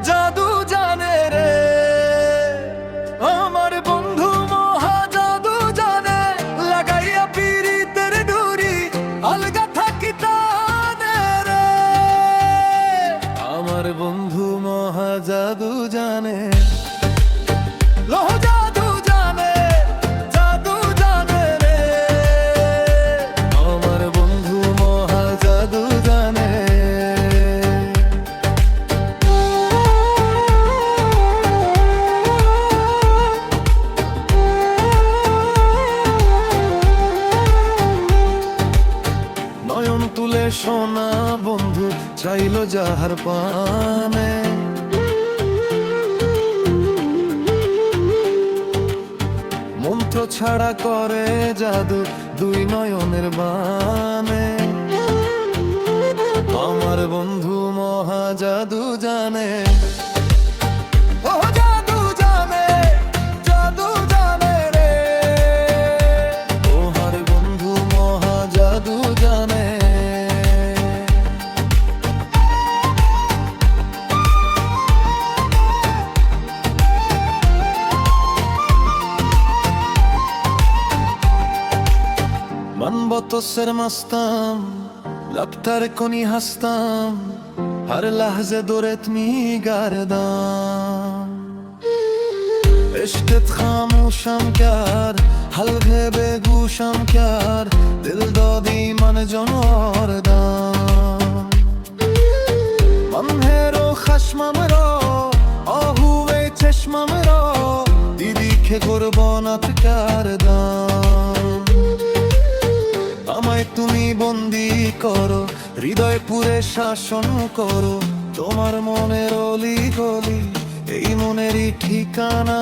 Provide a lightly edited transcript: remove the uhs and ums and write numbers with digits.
জাদু জানে রে আমার বন্ধু মহা জাদু জানে লাগাইয়া পীড়িতের ডুরি আলগা থাকি তানে রে আমার বন্ধু মহা জাদু জানে লোহ জাদু জানে জাদু জানে রে আমার বন্ধু মহা জাদু জানে নয়ন তুলে সোনা বন্ধু চাইল যাহার পানে মন্ত্র ছাড়া করে জাদু দুই নয়নের বানে আমার বন্ধু মহা জাদু জানে ও জাদু জানে জাদু জানে রে তোমার বন্ধু মহা জাদু জানে बतसर मस्ताम लपतर कोनी हस्ताम हर लहजे दुरत मी गर्दाम इश्कत खामोशम क्यार हलगे बेगूशम क्यार दिल दादी मन जनोर दाम मन हेरो खशमम रो आहुवे चश्मम रो दीदी के कुर्बानत करदाम আমায় তুমি বন্দী করো হৃদয় পুরে শাসন করো তোমার মনের অলি গলি এই মনেরই ঠিকানা